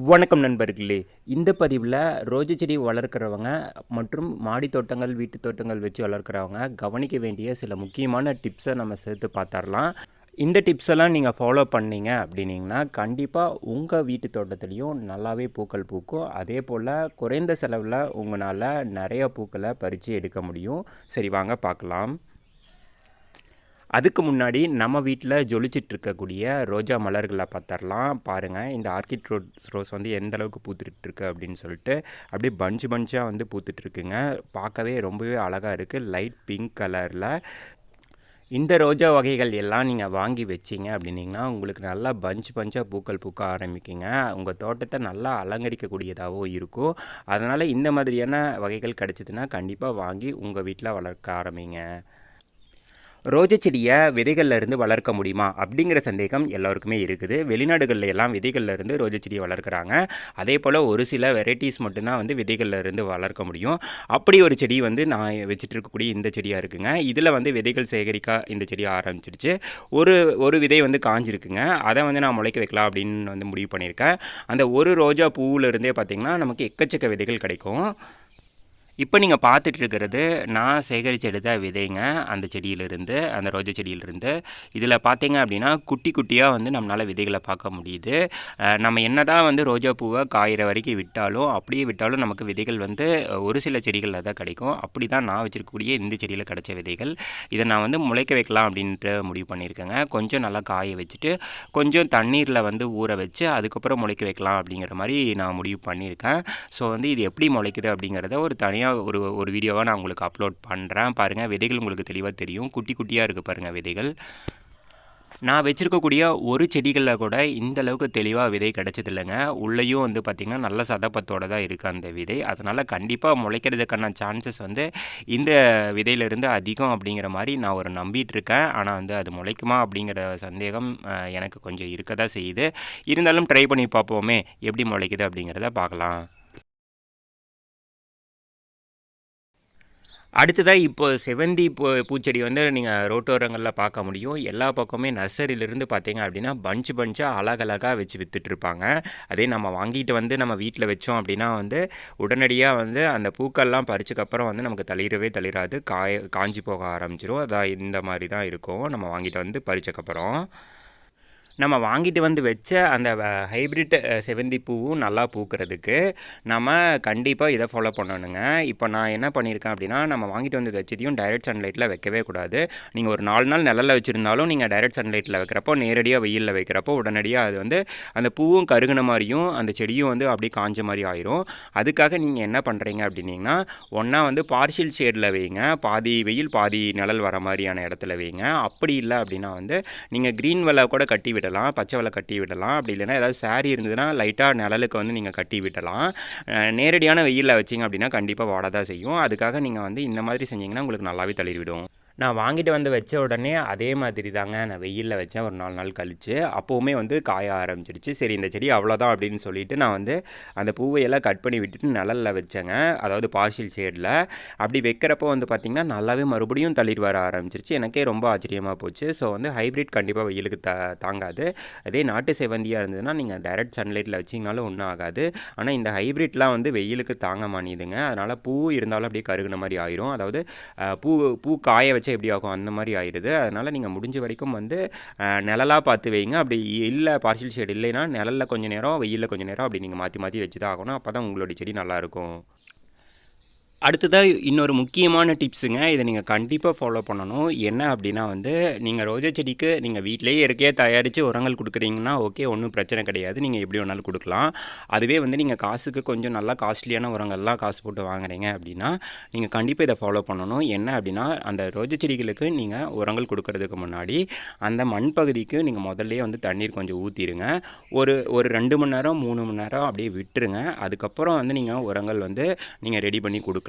வணக்கம் நண்பர்களே. இந்த பதிவில் ரோஜா செடி வளர்க்குறவங்க மற்றும் மாடி தோட்டங்கள், வீட்டு தோட்டங்கள் வச்சு வளர்க்குறவங்க கவனிக்க வேண்டிய சில முக்கியமான டிப்ஸை நம்ம சேர்த்து பார்த்துடலாம். இந்த டிப்ஸ் எல்லாம் நீங்கள் ஃபாலோ பண்ணீங்க அப்படின்னீங்கன்னா கண்டிப்பாக உங்கள் வீட்டு தோட்டத்துலேயும் நல்லாவே பூக்கள் பூக்கும். அதே போல் குறைந்த செலவில் உங்களால் நிறைய பூக்களை பறித்து எடுக்க முடியும். சரி, வாங்க பார்க்கலாம். அதுக்கு முன்னாடி நம்ம வீட்டில் ஜொலிச்சிட்டு இருக்கக்கூடிய ரோஜா மலர்களை பார்த்துடலாம். பாருங்கள், இந்த ஆர்கிட் ரோஸ் வந்து எந்த அளவுக்கு பூத்துட்ருக்கு அப்படின்னு சொல்லிட்டு அப்படியே பஞ்சாக வந்து பூத்துட்ருக்குங்க. பார்க்கவே ரொம்பவே அழகாக இருக்குது, லைட் பிங்க் கலரில். இந்த ரோஜா வகைகள் எல்லாம் நீங்கள் வாங்கி வச்சிங்க அப்படின்னிங்கன்னா உங்களுக்கு நல்லா பஞ்சாக பூக்கள் பூக்க ஆரம்பிக்குங்க. உங்கள் தோட்டத்தை நல்லா அலங்கரிக்கக்கூடியதாகவும் இருக்கும். அதனால் இந்த மாதிரியான வகைகள் கிடச்சிதுன்னா கண்டிப்பாக வாங்கி உங்கள் வீட்டில் வளர்க்க ஆரம்பிங்க. ரோஜா செடியை விதைகள்லேருந்து வளர்க்க முடியுமா அப்படிங்கிற சந்தேகம் எல்லோருக்குமே இருக்குது. வெளிநாடுகளில் எல்லாம் விதைகள்லேருந்து ரோஜா செடியை வளர்க்குறாங்க. அதே போல் ஒரு சில வெரைட்டிஸ் மட்டும்தான் வந்து விதைகள்லேருந்து வளர்க்க முடியும். அப்படி ஒரு செடி வந்து நான் வச்சுட்டு இருக்கக்கூடிய இந்த செடியாக இருக்குங்க. இதில் வந்து விதைகள் சேகரிக்க இந்த செடி ஆரம்பிச்சிருச்சு. ஒரு விதை வந்து காஞ்சிருக்குங்க. அதை வந்து நான் முளைக்க வைக்கலாம் அப்படின்னு வந்து முடிவு பண்ணியிருக்கேன். அந்த ஒரு ரோஜா பூவிலிருந்தே பார்த்திங்கன்னா நமக்கு எக்கச்சக்க விதைகள் கிடைக்கும். இப்போ நீங்கள் பார்த்துட்ருக்கிறது நான் சேகரித்து எடுத்த விதைங்க, அந்த செடியிலிருந்து, அந்த ரோஜா செடியிலிருந்து. இதில் பார்த்தீங்க அப்படின்னா குட்டி குட்டியாக வந்து நம்மளால் விதைகளை பார்க்க முடியுது. நம்ம என்ன தான் வந்து ரோஜா பூவை காயிற வரைக்கும் விட்டாலும், அப்படியே விட்டாலும் நமக்கு விதைகள் வந்து ஒரு சில செடிகளில் தான் கிடைக்கும். அப்படி தான் நான் வச்சுருக்கக்கூடிய இந்த செடியில் கிடைச்ச விதைகள். இதை நான் வந்து முளைக்க வைக்கலாம் அப்படின்ட்டு முடிவு பண்ணியிருக்கேங்க. கொஞ்சம் நல்லா காய வச்சுட்டு கொஞ்சம் தண்ணீரில் வந்து ஊற வச்சு அதுக்கப்புறம் முளைக்க வைக்கலாம் அப்படிங்கிற மாதிரி நான் முடிவு பண்ணியிருக்கேன். ஸோ வந்து இது எப்படி முளைக்குது அப்படிங்கிறத ஒரு தனியாக ஒரு வீடியோவாக நான் உங்களுக்கு அப்லோட் பண்ணுறேன். பாருங்கள், விதைகள் உங்களுக்கு தெளிவாக தெரியும். குட்டி குட்டியாக இருக்குது பாருங்கள் விதைகள். நான் வச்சுருக்கக்கூடிய ஒரு செடிகளில் கூட இந்த அளவுக்கு தெளிவாக விதை கிடச்சதில்லைங்க. உள்ளேயும் வந்து பார்த்திங்கன்னா நல்ல சதப்பத்தோடு தான் இருக்குது அந்த விதை. அதனால் கண்டிப்பாக முளைக்கிறதுக்கான சான்சஸ் வந்து இந்த விதையிலிருந்து அதிகம் அப்படிங்கிற மாதிரி நான் ஒரு நம்பிட்டுருக்கேன். ஆனால் வந்து அது முளைக்குமா அப்படிங்கிற சந்தேகம் எனக்கு கொஞ்சம் இருக்க தான் செய்யுது. இருந்தாலும் ட்ரை பண்ணி பார்ப்போமே, எப்படி முளைக்குது அப்படிங்கிறத பார்க்கலாம். அடுத்ததாக இப்போ செவந்தி பூச்செடி வந்து நீங்கள் ரோட்டோரங்களில் பார்க்க முடியும். எல்லா பக்கமே நர்சரியிலேருந்து பார்த்தீங்க அப்படின்னா பஞ்சாக அழகழகாக வச்சு விற்றுட்ருப்பாங்க. அதே நம்ம வாங்கிட்டு வந்து நம்ம வீட்டில் வச்சோம் அப்படின்னா வந்து உடனடியாக வந்து அந்த பூக்கள்லாம் பறிச்சக்கப்புறம் வந்து நமக்கு தளிராது, காஞ்சி போக ஆரம்பிச்சிடும். அதான் இந்த மாதிரி தான் இருக்கும் நம்ம வாங்கிட்டு வந்து பறிச்சக்கப்புறம். நம்ம வாங்கிட்டு வந்து வச்ச அந்த ஹைப்ரிட் செவந்தி பூவும் நல்லா பூக்கிறதுக்கு நம்ம கண்டிப்பாக இதை ஃபாலோ பண்ணணுங்க. இப்போ நான் என்ன பண்ணியிருக்கேன் அப்படின்னா, நம்ம வாங்கிட்டு வந்து வச்சதையும் டைரெக்ட் சன்லைட்டில் வைக்கவே கூடாது. நீங்கள் ஒரு 4 நாள் நிழலில் வச்சுருந்தாலும் நீங்கள் டைரெக்ட் சன்லைட்டில் வைக்கிறப்போ, நேரடியாக வெயிலில் வைக்கிறப்போ உடனடியாக அது வந்து அந்த பூவும் கருகின மாதிரியும் அந்த செடியும் வந்து அப்படியே காஞ்ச மாதிரி ஆயிரும். அதுக்காக நீங்கள் என்ன பண்ணுறீங்க அப்படின்னிங்கன்னா, ஒன்றா வந்து பார்ஷியல் ஷேடில் வைங்க, பாதி வெயில் பாதி நிழல் வர மாதிரியான இடத்துல வைங்க. அப்படி இல்லை அப்படின்னா வந்து நீங்கள் க்ரீன் வெலை கூட கட்டி விடலாம், பச்சை வெலை கட்டி விடலாம். அப்படி இல்லைனா ஏதாவது சாரீ இருந்ததுன்னா லைட்டாக நிழலுக்கு வந்து நீங்கள் கட்டி விடலாம். நேரடியான வெயிலில் வச்சிங்க அப்படின்னா கண்டிப்பாக வாட தான் செய்யும். அதுக்காக நீங்கள் வந்து இந்த மாதிரி செஞ்சிங்கன்னா உங்களுக்கு நல்லாவே தளிர்விடும். நான் வாங்கிட்டு வந்து வச்ச உடனே அதே மாதிரி தாங்க நான் வெயிலில் வச்சேன். ஒரு 4 நாள் கழித்து அப்போவுமே வந்து காய ஆரம்பிச்சிருச்சு. சரி, இந்த செடி அவ்வளோதான் அப்படின்னு சொல்லிவிட்டு நான் வந்து அந்த பூவையெல்லாம் கட் பண்ணி விட்டுட்டு நிழலில் வச்சேங்க, அதாவது பார்ஷியல் ஷேடில். அப்படி வைக்கிறப்போ வந்து பார்த்திங்கன்னா நல்லாவே மறுபடியும் தளிர் வர ஆரம்பிச்சிருச்சு. எனக்கே ரொம்ப ஆச்சரியமாக போச்சு. ஸோ வந்து ஹைப்ரிட் கண்டிப்பாக வெயிலுக்கு தாங்காது. அதே நாட்டு செவந்தியாக இருந்ததுன்னா நீங்கள் டைரெக்ட் சன்லைட்டில் வச்சிங்கனாலும் ஒன்றும் ஆகாது. ஆனால் இந்த ஹைப்ரிட்லாம் வந்து வெயிலுக்கு தாங்க மாட்டேங்குதுங்க. அதனால் பூ இருந்தாலும் அப்படியே கருகுன மாதிரி ஆயிரும். அதாவது பூ காய வச்சு எப்படி ஆகும் அந்த மாதிரி ஆயிடுது. அதனால் நீங்கள் முடிஞ்ச வரைக்கும் வந்து நிழலாக பார்த்து வைங்க. அப்படி இல்லை பார்ஷியல் ஷேட் இல்லைன்னா நிழலில் கொஞ்சம் நேரம், வெயிலில் கொஞ்சம் நேரம் அப்படி நீங்கள் மாற்றி வச்சு தான் ஆகணும். அப்போ தான் உங்களுடைய செடி நல்லாயிருக்கும். அடுத்ததாக இன்னொரு முக்கியமான டிப்ஸுங்க, இதை நீங்கள் கண்டிப்பாக ஃபாலோ பண்ணணும். என்ன அப்படின்னா வந்து நீங்கள் ரோஜா செடிக்கு நீங்கள் வீட்டிலேயே இயற்கையாக தயாரித்து உரங்கள் கொடுக்குறீங்கன்னா ஓகே, ஒன்றும் பிரச்சனை கிடையாது, நீங்கள் எப்படி வேணாலும் கொடுக்கலாம். அதுவே வந்து நீங்கள் காசுக்கு கொஞ்சம் நல்லா காஸ்ட்லியான உரங்கள்லாம் காசு போட்டு வாங்குறீங்க அப்படின்னா நீங்கள் கண்டிப்பாக இதை ஃபாலோ பண்ணணும். என்ன அப்படின்னா, அந்த ரோஜா செடிகளுக்கு நீங்கள் உரங்கள் கொடுக்கறதுக்கு முன்னாடி அந்த மண் பகுதிக்கு நீங்கள் முதல்லையே வந்து தண்ணீர் கொஞ்சம் ஊற்றிடுங்க. ஒரு 2 மணி நேரம் 3 மணி நேரம் அப்படியே விட்டுருங்க. அதுக்கப்புறம் வந்து நீங்கள் உரங்கள் வந்து நீங்கள் ரெடி பண்ணி கொடுக்கலாம்.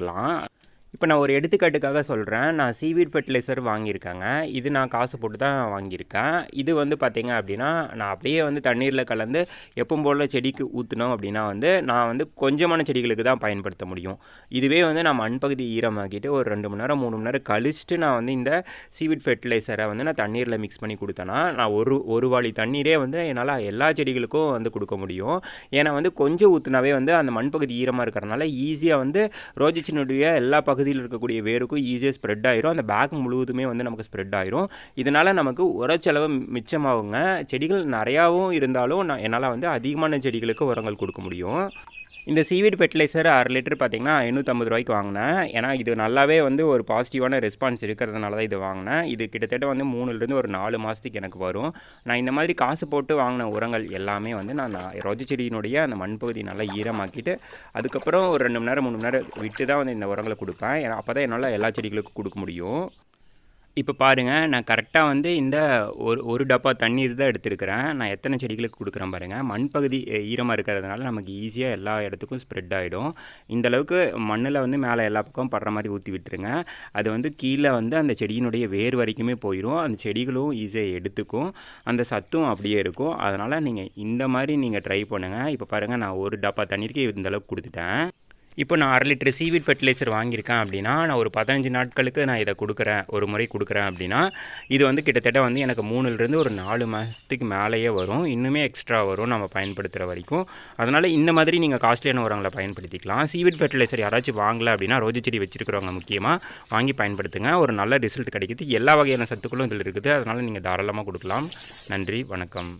இப்போ நான் ஒரு எடுத்துக்காட்டுக்காக சொல்கிறேன். நான் சீவீட் ஃபெர்டிலைசர் வாங்கியிருக்கேங்க. இது நான் காசு போட்டு தான் வாங்கியிருக்கேன். இது வந்து பார்த்தீங்க அப்படின்னா, நான் அப்படியே வந்து தண்ணீரில் கலந்து எப்பவும் போல் செடிக்கு ஊற்றினோம் அப்படின்னா நான் கொஞ்சமான செடிகளுக்கு தான் பயன்படுத்த முடியும். இதுவே நான் மண் பகுதி ஈரமாக்கிட்டு ஒரு 2 மணி நேரம் 3 மணி நேரம் கழிச்சுட்டு நான் இந்த சீவீட் ஃபெர்டிலைசரை நான் தண்ணீரில் மிக்ஸ் பண்ணி கொடுத்தேன்னா, நான் ஒரு வாளி தண்ணீரே என்னால் எல்லா செடிகளுக்கும் கொடுக்க முடியும். ஏன்னா கொஞ்சம் ஊற்றினாவே அந்த மண் பகுதி ஈரமாக இருக்கிறதுனால ஈஸியாக ரோஜா செடியினுடைய எல்லா பகுதியில் இருக்கக்கூடிய வேருக்கும் ஈஸியாக ஸ்ப்ரெட் ஆயிரும். அந்த பேக் முழுவதுமே நமக்கு ஸ்ப்ரெட் ஆயிரும். இதனால் நமக்கு உரச்செலவு மிச்சமாகுங்க. செடிகள் நிறையாவும் இருந்தாலும் என்னால் அதிகமான செடிகளுக்கு உரங்கள் கொடுக்க முடியும். இந்த சீவீட் ஃபெர்டிலைசர் 1/2 லிட்டர் பார்த்தீங்கன்னா ரூ. 550 வாங்கினேன். ஏன்னா இது நல்லாவே ஒரு பாசிட்டிவான ரெஸ்பான்ஸ் இருக்கிறதுனால தான் இது வாங்கினேன். இது கிட்டத்தட்ட 3லேருந்து ஒரு 4 மாதத்துக்கு எனக்கு வரும். நான் இந்த மாதிரி காசு போட்டு வாங்கின உரங்கள் எல்லாமே நான் ரோஜா செடியினுடைய அந்த மண் பகுதி நல்லா ஈரமாக்கிட்டு அதுக்கப்புறம் ஒரு 2 மணி நேரம் 3 மணி நேரம் விட்டு தான் இந்த உரங்களை கொடுப்பேன். ஏன்னா அப்போ தான் என்னால் எல்லா செடிகளுக்கும் கொடுக்க முடியும். இப்போ பாருங்கள், நான் கரெக்டாக இந்த ஒரு டப்பா தண்ணீர் தான் எடுத்துருக்கிறேன். நான் எத்தனை செடிகளுக்கு கொடுக்குறேன் பாருங்கள். மண் பகுதி ஈரமாக இருக்கிறதுனால நமக்கு ஈஸியாக எல்லா இடத்துக்கும் ஸ்ப்ரெட் ஆகிடும். இந்தளவுக்கு மண்ணில் மேலே எல்லா பக்கம் படுற மாதிரி ஊற்றி விட்டுருங்க. அது கீழே அந்த செடியினுடைய வேர் வரைக்குமே போயிடும். அந்த செடிகளும் ஈஸியாக எடுத்துக்கும். அந்த சத்தும் அப்படியே இருக்கும். அதனால் நீங்கள் இந்த மாதிரி நீங்கள் ட்ரை பண்ணுங்கள். இப்போ பாருங்கள், நான் ஒரு டப்பா தண்ணீருக்கு இந்தளவுக்கு கொடுத்துட்டேன். இப்போ நான் 1/2 லிட்டர் சீவீட் ஃபெர்டிலைசர் வாங்கியிருக்கேன் அப்படின்னா, நான் ஒரு 15 நாட்களுக்கு நான் இதை கொடுக்குறேன், ஒரு முறை கொடுக்குறேன் அப்படின்னா, இது கிட்டத்தட்ட எனக்கு 3லேருந்து ஒரு 4 மாதத்துக்கு மேலேயே வரும். இன்னுமே எக்ஸ்ட்ரா வரும் நம்ம பயன்படுத்துகிற வரைக்கும். அதனால் இந்த மாதிரி நீங்கள் காஸ்ட்லியான உரங்களை பயன்படுத்திக்கலாம். சீவீட் ஃபெர்டிலைசர் யாராச்சும் வாங்கலை அப்படின்னா, ரோஜா செடி வச்சுருக்கிறவங்க முக்கியமாக வாங்கி பயன்படுத்துங்க. ஒரு நல்ல ரிசல்ட் கிடைக்குது. எல்லா வகையான சத்துக்களும் இதில் இருக்குது. அதனால் நீங்கள் தாராளமாக கொடுக்கலாம். நன்றி, வணக்கம்.